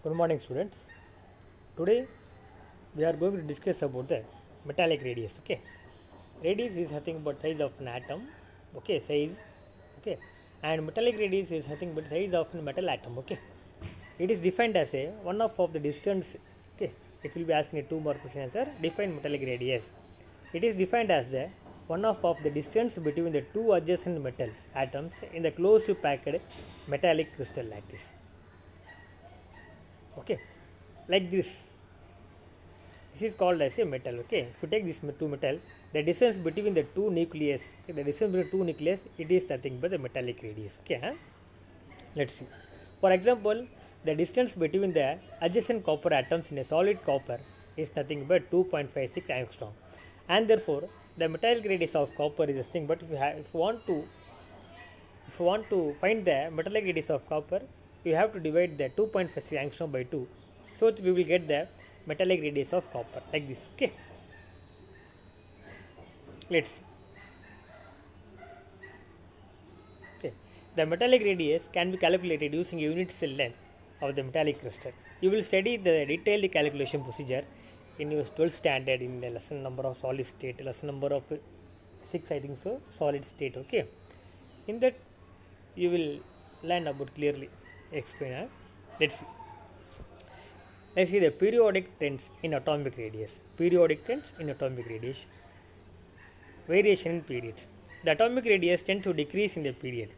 Good morning, students. Today we are going to discuss about the metallic radius. Okay, radius is nothing but size of an atom. Okay, size. Okay, and metallic radius is nothing but size of a metal atom. Okay, it is defined as a one of the distance. Okay, it will be asking a two more question answer. Define metallic radius. It is defined as the one of the distance between the two adjacent metal atoms in the closed packed metallic crystal lattice. Okay, like this is called as a metal. Okay, if you take this two metal, the distance between the two nucleus, okay, the distance between two nucleus, it is nothing but the metallic radius. Okay, let's see. For example, the distance between the adjacent copper atoms in a solid copper is nothing but 2.56 angstrom, and therefore the metallic radius of copper is nothing but if you want to find the metallic radius of copper, you have to divide the 2.56 angstrom by 2, so we will get the metallic radius of copper like this. Okay, let's see. Okay, the metallic radius can be calculated using unit cell length of the metallic crystal. You will study the detailed calculation procedure in your 12th standard in the lesson number of solid state, lesson number of 6, I think so, solid state. Okay, in that you will learn about clearly explain. Let's see. Let's see the periodic trends in atomic radius. Periodic trends in atomic radius. Variation in periods. The atomic radius tends to decrease in the period.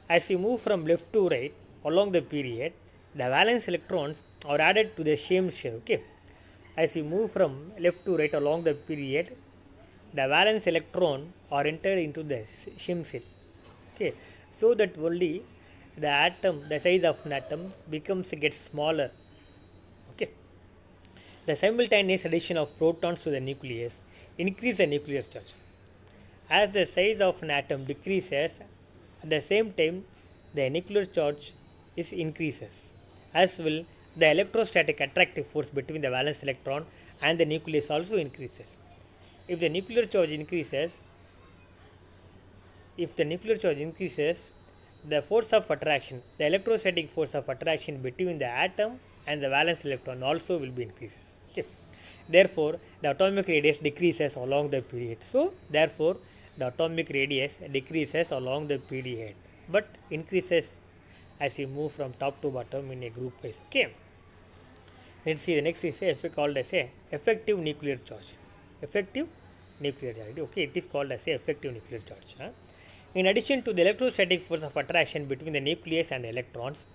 As you move from left to right along the period, the valence electrons are added to the same shell. Okay. As you move from left to right along the period, the valence electron are entered into the same shell. Okay. So that only the atom, the size of an atom gets smaller. Okay. The simultaneous addition of protons to the nucleus increase the nuclear charge. As the size of an atom decreases, at the same time the nuclear charge is increases, as will the electrostatic attractive force between the valence electron and the nucleus also increases. If the nuclear charge increases, the force of attraction, the electrostatic force of attraction between the atom and the valence electron also will be increases. Okay. Therefore, the atomic radius decreases along the period. So, therefore, the atomic radius decreases along the period, but increases as you move from top to bottom in a group wise. Okay. Let's see, the next is called as a effective nuclear charge. Effective nuclear charge. Okay, it is called as a effective nuclear charge. In addition to the electrostatic force of attraction between the nucleus and the electrons,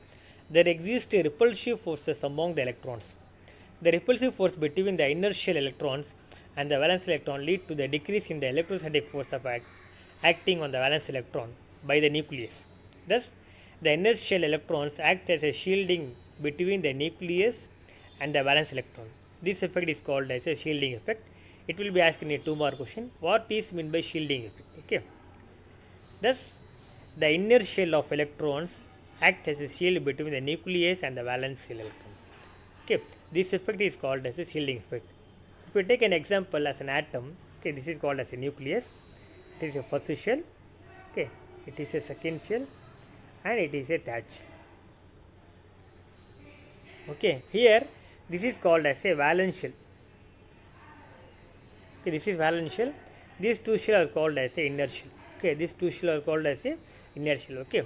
there exist repulsive forces among the electrons. The repulsive force between the inertial electrons and the valence electron lead to the decrease in the electrostatic force of acting on the valence electron by the nucleus. Thus, the inertial electrons act as a shielding between the nucleus and the valence electron. This effect is called as a shielding effect. It will be asked in a 2-mark question. What is meant by shielding effect? Okay. Thus, the inner shell of electrons act as a shield between the nucleus and the valence electron. Okay, this effect is called as a shielding effect. If we take an example as an atom, okay, this is called as a nucleus. It is a first shell. Okay, it is a second shell, and it is a third shell. Okay, here this is called as a valence shell. Okay, this is valence shell. These two shells are called as a inner shell. Okay, these two shells are called as a inner shell. Okay,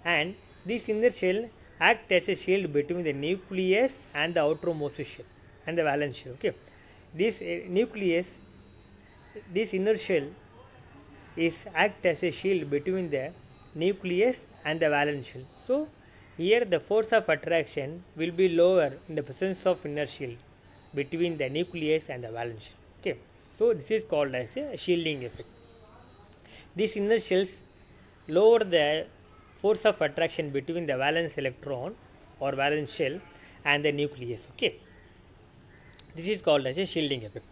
and this inner shell act as a shield between the nucleus and the outermost shell and the valence shell. Okay, this nucleus, this inner shell is act as a shield between the nucleus and the valence shell. So here the force of attraction will be lower in the presence of inner shell between the nucleus and the valence shell. Okay, so this is called as a shielding effect. These inner shells lower the force of attraction between the valence electron or valence shell and the nucleus. Okay, this is called as a shielding effect.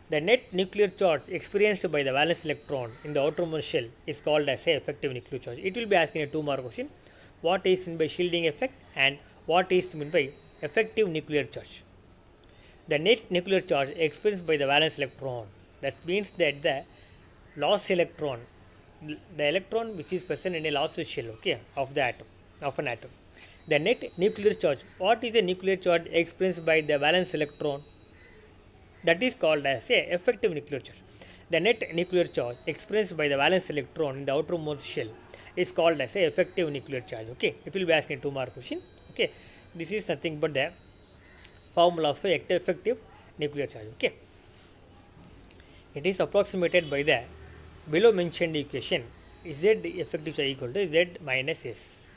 The net nuclear charge experienced by the valence electron in the outermost shell is called as a effective nuclear charge. It will be asking a 2-mark question. What is meant by shielding effect and what is meant by effective nuclear charge? The net nuclear charge experienced by the valence electron, that means that the lost electron which is present in a lost shell, okay, of the atom, of an atom, the net nuclear charge. What is a nuclear charge experienced by the valence electron? That is called as a effective nuclear charge. The net nuclear charge experienced by the valence electron in the outermost shell is called as a effective nuclear charge. Okay, it will be asking 2-mark question. Okay, this is nothing but the formula of effective nuclear charge. Okay, it is approximated by the below mentioned equation. Z effective charge equal to Z minus S,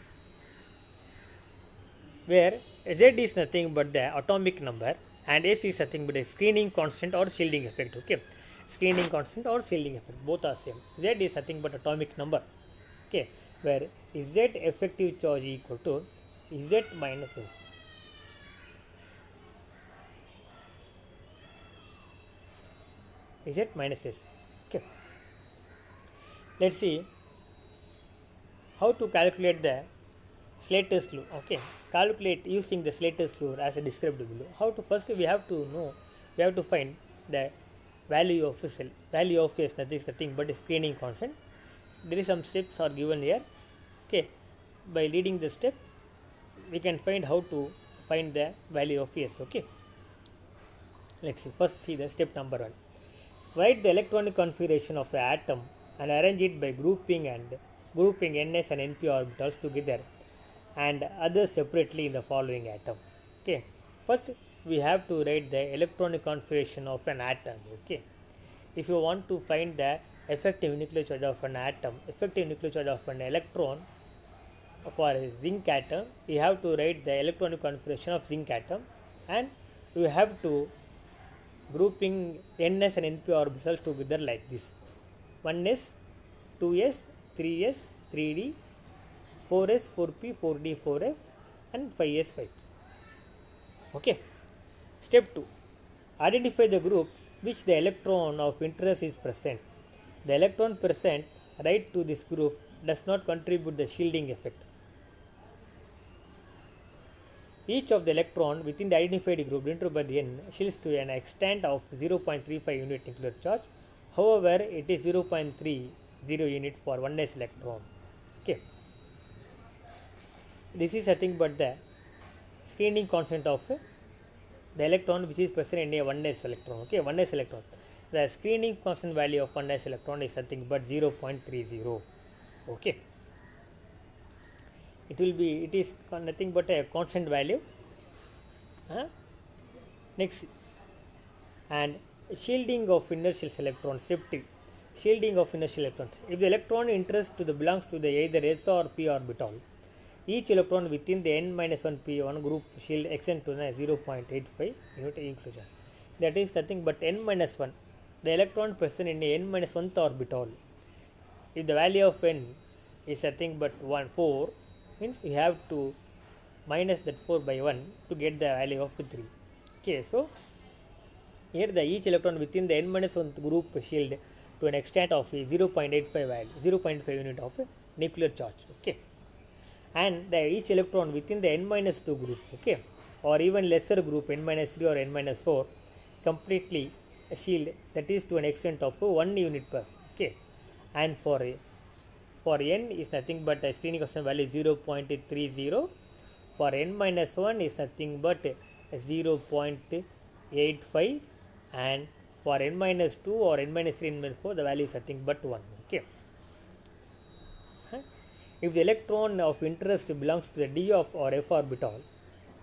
where Z is nothing but the atomic number and S is nothing but a screening constant or shielding effect. Okay, screening constant or shielding effect, both are same. Z is nothing but atomic number. Okay, where Z effective charge equal to Z minus S. Z minus S. Okay, let's see how to calculate the Slater's law. Okay, calculate using the Slater's law as described below. How to, first we have to find the value of S, nothing but a screening constant. There is some steps are given here. Okay, by reading the step we can find how to find the value of S. Okay, let's see. First see the step number 1. Write the electronic configuration of the atom and arrange it by grouping ns and np orbitals together and others separately in the following atom. Okay, first we have to write the electronic configuration of an atom. Okay, if you want to find the effective nuclear charge of an atom, effective nuclear charge of an electron for a zinc atom, you have to write the electronic configuration of zinc atom, and you have to grouping ns and np orbitals together like this: 1s, 2s, 3s, 3d, 4s, 4p, 4d, 4f, and 5s, 5. Okay. Step 2. Identify the group which the electron of interest is present. The electron present right to this group does not contribute the shielding effect. Each of the electron within the identified group denoted by the n shields to an extent of 0.35 unit nuclear charge. However, it is 0.30 unit for 1s electron. Okay, this is nothing but the screening constant of the electron which is present in a 1s electron. Okay, 1s electron, the screening constant value of 1s electron is nothing but 0.30. Okay, it is nothing but a constant value. Next, and shielding of inertial electrons. Step 3. Shielding of inertial electrons. If the electron interest belongs to the either s or p orbital, each electron within the n-1 p1 group shield extend to the 0.85 unit enclosure. That is nothing but n-1, the electron present in the n-1th orbital. If the value of n is nothing but 4, means we have to minus that 4 by 1 to get the value of 3. Okay, so here the each electron within the n-1 group shield to an extent of 0.85 value, 0.5 unit of nuclear charge. Okay, and the each electron within the n-2 group, okay, or even lesser group n-3 or n-4 completely shield, that is to an extent of 1 unit per. Okay, and for n is nothing but a screening constant value 0.30, for n-1 is nothing but 0.85, and for n-2 or n-3, n-4 the value is nothing but 1. Okay, if the electron of interest belongs to the d of or f orbital,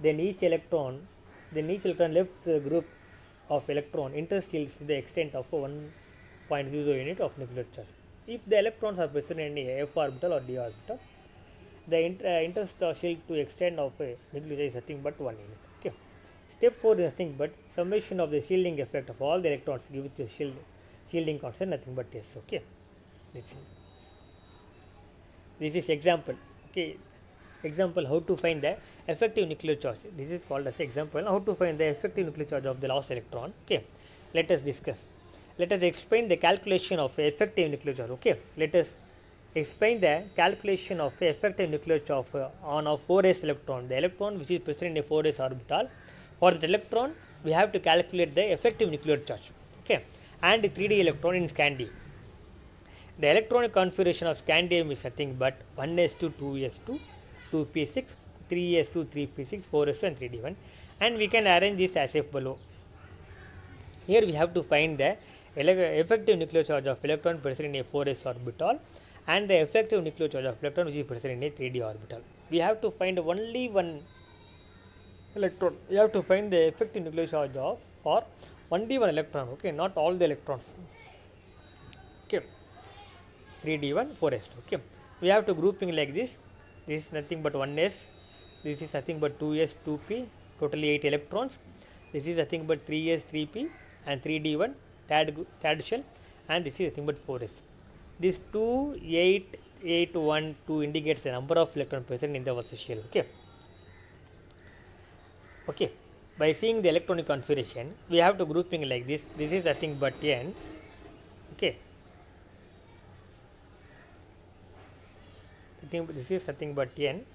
then each electron left the group of electron interest shields to the extent of 1.0 unit of nuclear charge. If the electrons are present in a f orbital or d orbital, the interest shield to extent of a nuclear charge is nothing but 1 unit. Okay. Step 4 is nothing but summation of the shielding effect of all the electrons give the shielding constant nothing but s. Okay, let's see. This is example. Okay, example how to find the effective nuclear charge. This is called as example how to find the effective nuclear charge of the lost electron. Okay, let us discuss. Let us explain the calculation of effective nuclear charge. Okay, let us explain the calculation of effective nuclear charge on a 4s electron, the electron which is present in a 4s orbital. For the electron, we have to calculate the effective nuclear charge. Okay, and 3d electron in scandium. The electronic configuration of scandium is nothing but 1s2, 2s2, 2p6, 3s2, 3p6, 4s2 and 3d1, and we can arrange this as if below. Here we have to find the effective nuclear charge of electron present in a 4s orbital and the effective nuclear charge of electron which is present in a 3d orbital. We have to find only one electron. We have to find the effective nuclear charge of for only one electron, okay, not all the electrons. Okay, 3d1, 4s2. Okay, we have to grouping like this. This is nothing but 1s, this is nothing but 2s, 2p, totally 8 electrons. This is nothing but 3s, 3p and 3d1 third shell, and this is nothing but 4s. This 2, 8, 8, 1, 2 indicates the number of electrons present in the first shell. Okay. Okay. By seeing the electronic configuration, we have to grouping like this. This is nothing but n. Okay. This is nothing but n.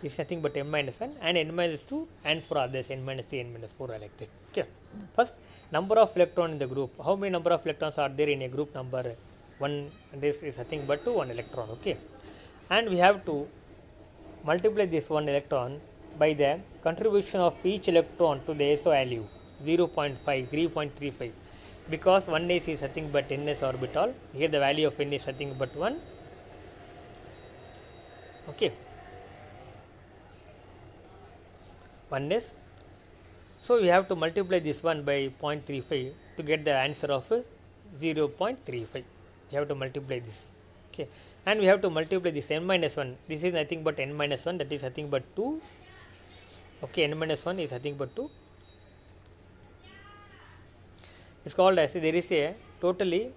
This is nothing but n minus 1 and n minus 2, and for others n minus 3, n minus 4 like that. Okay. First, number of electrons in the group. How many number of electrons are there in a group number 1? This is nothing but 1 electron. Okay. And we have to multiply this 1 electron by the contribution of each electron to the SO value 0.5, 3.35, because 1s is nothing but ns orbital. Here the value of n is nothing but 1. Okay, 1s. So we have to multiply this one by 0.35 to get the answer of 0.35. We have to multiply this. Okay, and we have to multiply this n minus 1. This is nothing but n minus 1, that is nothing but 2. Okay, n minus 1 is nothing but 2. It's called as there is a totally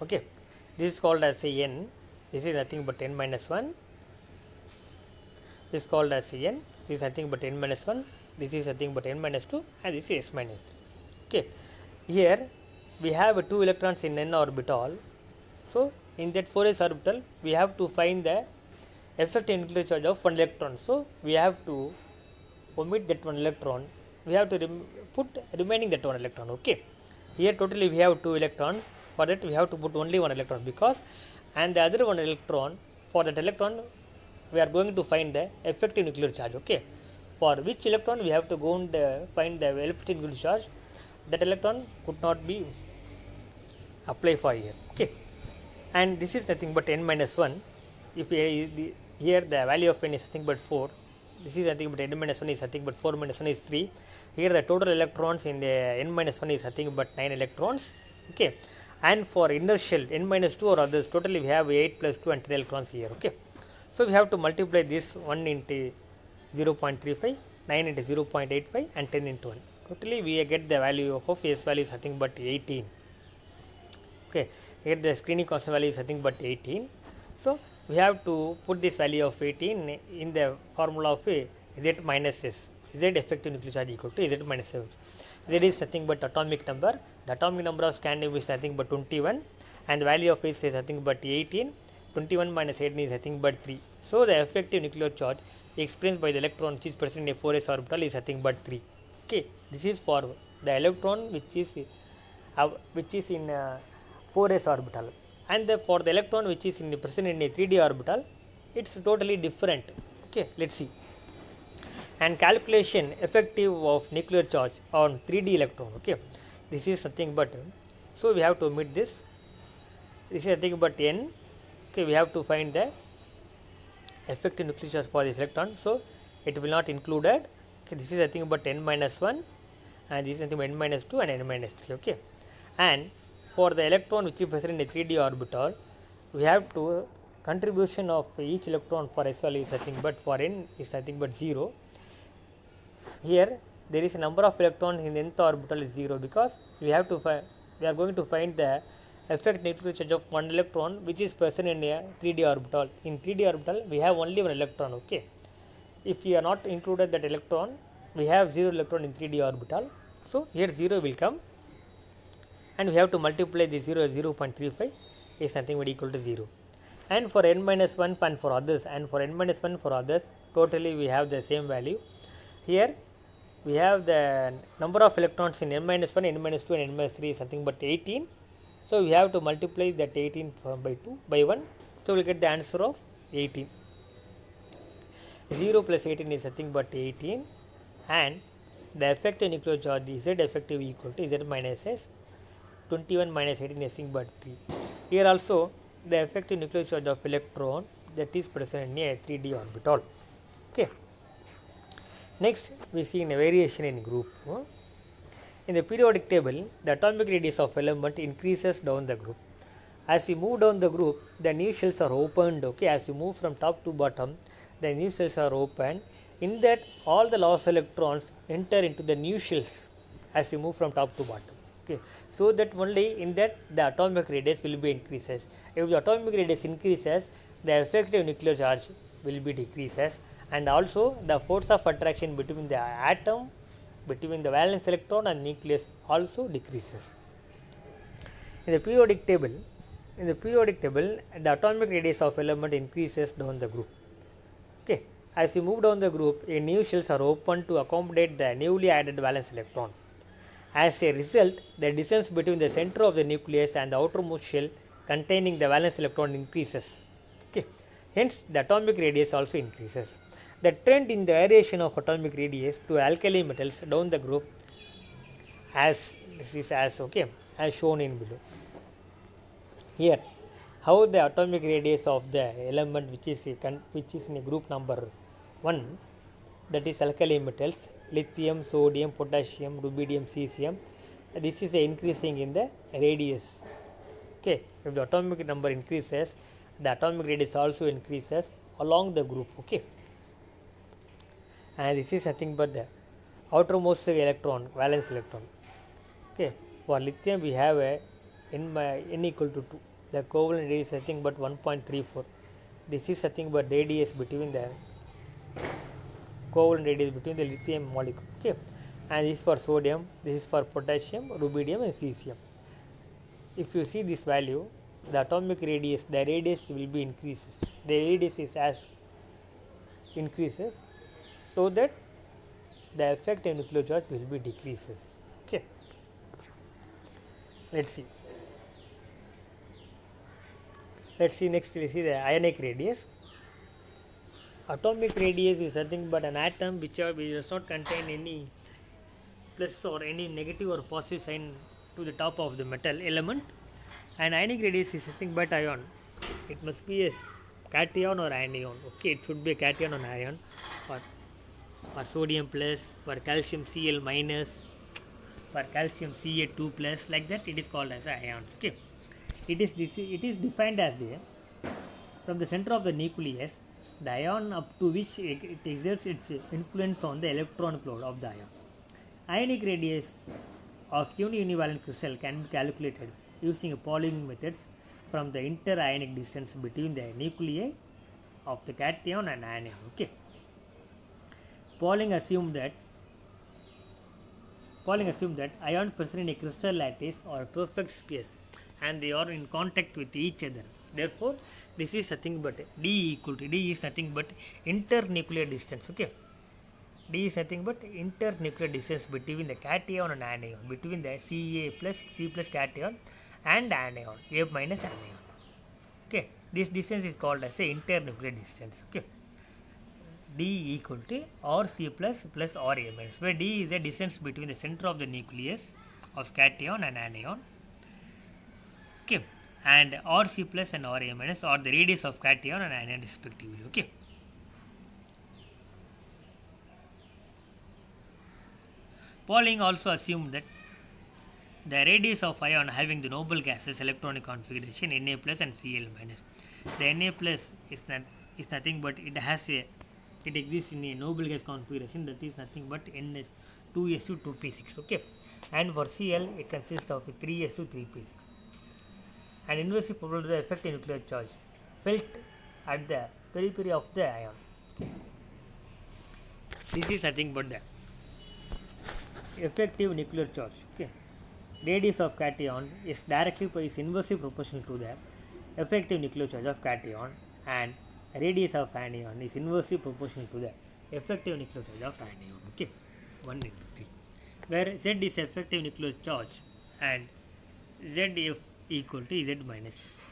okay, this is called as a n. This is nothing but n minus 1. This is called as a n. This is nothing but n minus 1. This is nothing but n minus 2, and this is s minus 3. Okay, here we have 2 electrons in n orbital. So in that 4s orbital, we have to find the effective nuclear charge of 1 electron. So we have to omit that 1 electron. We have to put remaining that 1 electron. Okay, here totally we have 2 electrons. For that we have to put only 1 electron, because and the other 1 electron, for that electron we are going to find the effective nuclear charge. Okay, for which electron we have to go and find the effective nuclear charge. That electron could not be apply for here. Okay, and this is nothing but n minus 1. If here the value of n is nothing but 4, this is nothing but n minus 1 is nothing but 4 minus 1 is 3. Here the total electrons in the n minus 1 is nothing but 9 electrons. Okay, and for inner shell n minus 2 or others, totally we have 8 plus 2 and 10 electrons here. Okay, so we have to multiply this 1 into 0.35, 9 into 0.85 and 10 into 1. Totally we get the value of s value is nothing but 18. Okay, here the screening constant value is nothing but 18. So we have to put this value of 18 in the formula of z minus s. Z effective nuclear charge equal to z minus s. Z is nothing but atomic number. The atomic number of scandium is nothing but 21, and the value of s is nothing but 18. 21 minus 18 is nothing but 3. So the effective nuclear charge experienced by the electron which is present in a 4s orbital is nothing but 3. Okay, this is for the electron which is in 4s orbital, and for the electron which is present in a 3d orbital, it's totally different. Okay, let's see. And calculation effective of nuclear charge on 3d electron. Okay, this is nothing but, so we have to omit this. This is nothing but n. Okay, we have to find the effective nuclear charge for this electron, so it will not included. Okay, this is nothing but n minus 1, and this is nothing but n minus 2 and n minus 3. Okay, and for the electron which is present in a 3d orbital, we have to contribution of each electron for s value is nothing but, for n is nothing but 0. Here there is a number of electrons in the nth orbital is 0, because we have to we are going to find the effective nuclear charge of 1 electron which is present in a 3d orbital. In 3d orbital we have only 1 electron. Okay, if we are not included that electron, we have 0 electron in 3d orbital. So here 0 will come, and we have to multiply the 0.35 is nothing but equal to 0. And for n minus 1 and for others, totally we have the same value. Here we have the number of electrons in n minus 1, n minus 2 and n minus 3 is nothing but 18. So we have to multiply that 18 by 2 by 1. So we will get the answer of 18. 0 plus 18 is nothing but 18, and the effective nuclear charge Z effective equal to Z minus S. 21 minus 18 is nothing but 3. Here also the effective nuclear charge of electron that is present in a 3d orbital. Okay. Next we see in a variation in group. In the periodic table, the atomic radius of element increases down the group. As you move down the group, the new shells are opened. Okay, as you move from top to bottom, the new shells are opened. In that, all the lost electrons enter into the new shells as you move from top to bottom. Okay, so that only in that the atomic radius will be increases. If the atomic radius increases, the effective nuclear charge will be decreases, and also the force of attraction between the atom, between the valence electron and nucleus also decreases. In the periodic table, the atomic radius of element increases down the group. Okay, as you move down the group, a new shells are opened to accommodate the newly added valence electron. As a result, the distance between the center of the nucleus and the outermost shell containing the valence electron increases. Okay, hence the atomic radius also increases. The trend in the variation of atomic radius to alkali metals down the group as shown in below. Here, how the atomic radius of the element which is in a group number 1, that is alkali metals, lithium, sodium, potassium, rubidium, cesium, this is increasing in the radius. Okay, if the atomic number increases, the atomic radius also increases along the group. Okay, and this is nothing but the outermost electron, valence electron. Okay, for lithium we have a n equal to 2. The covalent radius is nothing but 1.34. This is nothing but radius between the covalent radius between the lithium molecule. Okay, and this is for sodium, this is for potassium, rubidium and cesium. If you see this value, the atomic radius, the radius will be increases. The radius is as increases, so that the effective nuclear charge will be decreases. Okay, let's see next. We see the ionic radius. Atomic radius is nothing but an atom which does not contain any plus or any negative or positive sign to the top of the metal element, and ionic radius is nothing but ion. It must be a cation or anion. Okay, it should be a cation or ion, for sodium plus, for calcium Cl minus, for calcium Ca2 plus, like that it is called as ions. Okay, it is defined as from the center of the nucleus, the ion up to which it exerts its influence on the electron cloud of the ion. Ionic radius of univalent crystal can be calculated using Pauling methods from the inter-ionic distance between the nuclei of the cation and anion. Okay, Pauling assumed that ions present in a crystal lattice are perfect space and they are in contact with each other. Therefore, this is nothing but D is nothing but internuclear distance. Okay, D is nothing but internuclear distance between the cation and anion, between the C plus cation and anion, A minus anion. Okay, this distance is called as the internuclear distance. Okay, D equal to RC plus RA minus, where D is the distance between the center of the nucleus of cation and anion. Okay, and RC plus and RA minus are the radius of cation and anion respectively. Okay, Pauling also assumed that the radius of ion having the noble gases electronic configuration Na plus and Cl minus. The Na plus is nothing but it exists in a noble gas configuration, that is nothing but NS 2s2 2p6. Okay, and for Cl it consists of 3s2 3p6. And inversely proportional to the effective nuclear charge felt at the periphery of the ion. Okay, this is nothing but the effective nuclear charge. Okay, radius of cation is inversely proportional to the effective nuclear charge of cation, and radius of anion is inversely proportional to the effective nuclear charge of anion. Okay, 1 into 3, where Z is effective nuclear charge and Zf equal to Z minus S.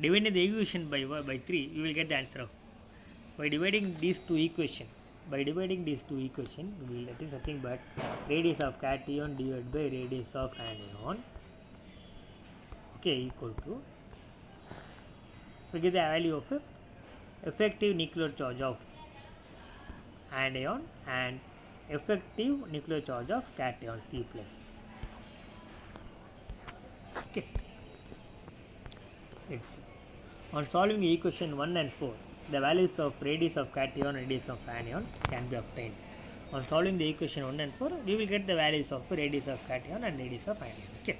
Dividing the equation by 3, we will get the answer of. By dividing these two equations, we will that is nothing but radius of cation divided by radius of anion, okay, equal to, we get the value of effective nuclear charge of anion and effective nuclear charge of cation C plus. Okay, let's see. On solving equation 1 and 4, the values of radius of cation and radius of anion can be obtained. On solving the equation 1 and 4, we will get the values of radius of cation and radius of anion. Okay.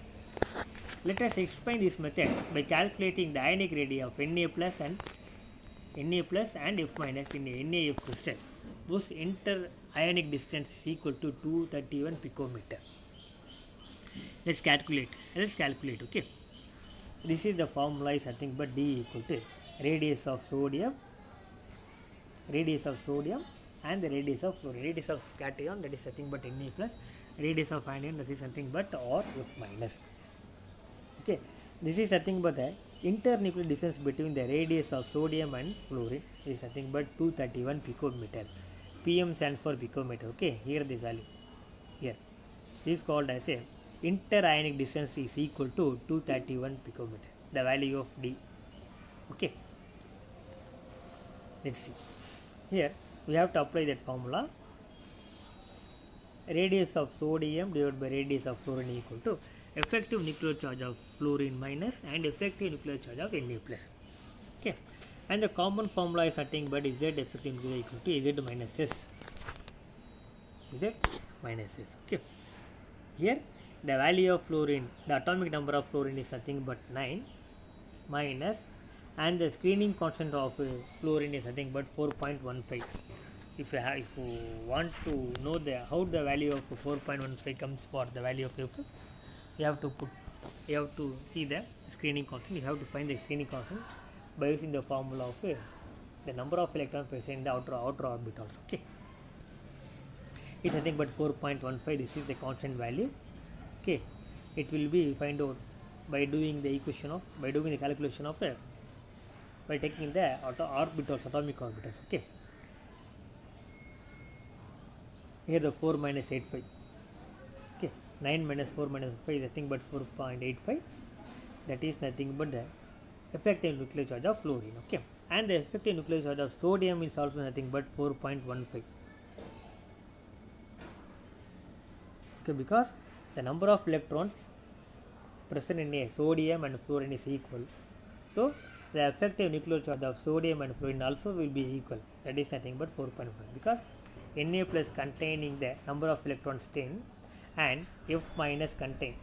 Let us explain this method by calculating the ionic radii of Na plus and F minus in a NaF crystal, whose inter-ionic distance is equal to 231 picometer. Let's calculate. Okay. This is the formula is nothing but D equal to radius of sodium and the radius of fluorine. Radius of cation, that is nothing but Na plus, radius of anion, that is nothing but F minus. Okay, this is nothing but the internuclear distance between the radius of sodium and fluorine is nothing but 231 picometer. PM stands for picometer. Okay, here this value. Here, this is called as a interionic distance is equal to 231 picometer. The value of D. Okay. Let's see. Here we have to apply that formula. Radius of sodium divided by radius of fluorine equal to effective nuclear charge of fluorine minus and effective nuclear charge of Na plus. Okay. And the common formula is nothing but Z effective nuclear equal to Z minus S. Okay. Here the value of fluorine, the atomic number of fluorine is nothing but 9 minus, and the screening constant of fluorine is nothing but 4.15. If you want to know how the value of 4.15 comes for the value of F, you have to see the screening constant. You have to find the screening constant by using the formula of the number of electrons present in the outer orbitals. Okay, it's nothing but 4.15. This is the constant value. Okay, it will be find out by doing the calculation of by taking the atomic orbitals. Okay, here the 4 minus 85. Okay, 9 minus 4 minus 5 is nothing but 4.85. That is nothing but the effective nuclear charge of fluorine. Okay, and the effective nuclear charge of sodium is also nothing but 4.15. Okay, because the number of electrons present in a sodium and fluorine is equal, so the effective nuclear charge of sodium and fluorine also will be equal. That is nothing but 4.1, because Na plus containing the number of electrons 10 and F minus contain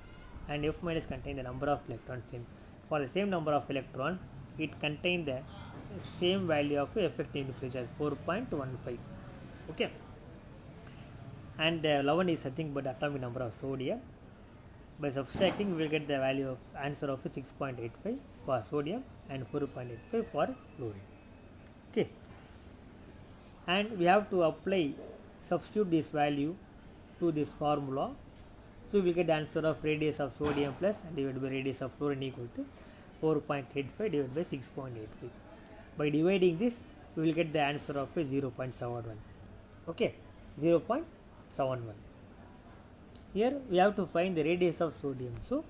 the number of electrons 10. For the same number of electrons, it contains the same value of effective nuclear charge 4.15. Okay, and the 11 is nothing but atomic number of sodium. By subtracting, we will get the value of answer of 6.85 for sodium and 4.85 for fluorine. Okay, and we have to substitute this value to this formula. So we will get the answer of radius of sodium plus and divided by radius of fluorine equal to 4.85 divided by 6.85. By dividing this, we will get the answer of 0.71. Okay, 0.71. Here we have to find the radius of sodium. So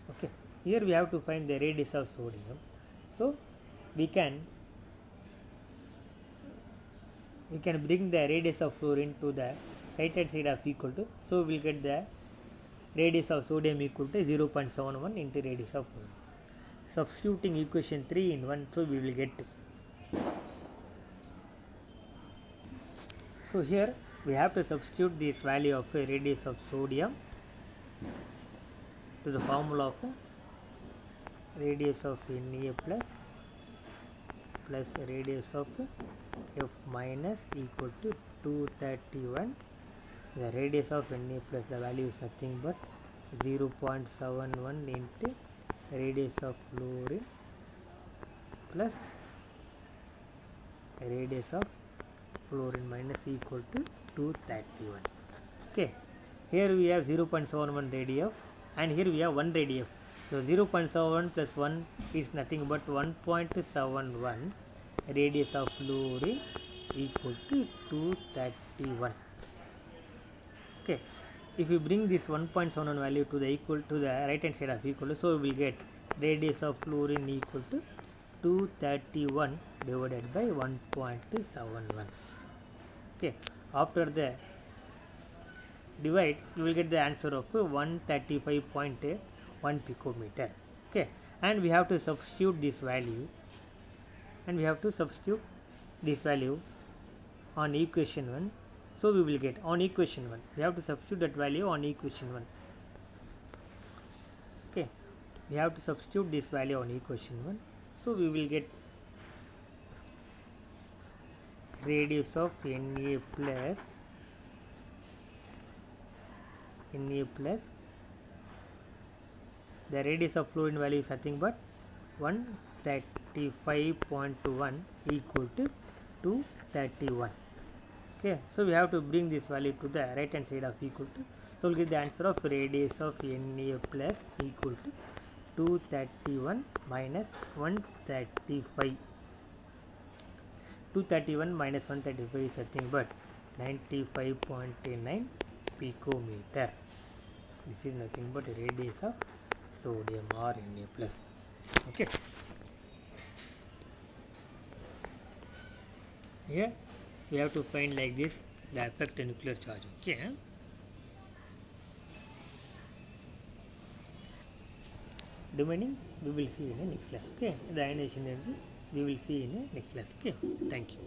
okay, here we have to find the radius of sodium. So we can bring the radius of fluorine to the right hand side of equal to, so we will get the radius of sodium equal to 0.71 into radius of fluorine. Substituting equation 3 in 1, so we will get. So here we have to substitute this value of radius of sodium to the formula of radius of Na plus radius of F minus equal to 231. The radius of Na plus, the value is nothing but 0.71 into radius of fluorine plus radius of fluorine minus equal to 231. Okay, here we have 0.71 radius and here we have 1 radius. So 0.71 plus 1 is nothing but 1.71 radius of fluorine equal to 231. Okay, if you bring this 1.71 value to the equal to the right hand side of equal, so we will get radius of fluorine equal to 231 divided by 1.71. Okay, after the divide you will get the answer of 135.1 picometer. Okay, and we have to substitute this value on equation 1. So we will get on equation 1, we have to substitute that value on equation 1. Okay, we have to substitute this value on equation 1. So we will get radius of Na plus the radius of fluorine value is nothing but 135.1 equal to 231. Okay, so we have to bring this value to the right hand side of equal to, so we'll get the answer of radius of Na plus equal to 231 minus 135. 231 minus 135 is nothing but 95.9 picometer. This is nothing but radius of sodium or Na plus. Okay, here we have to find like this the effect nuclear charge. Okay, remaining we will see in the next class. Okay, the ionization energy we will see in the next class. Okay, thank you.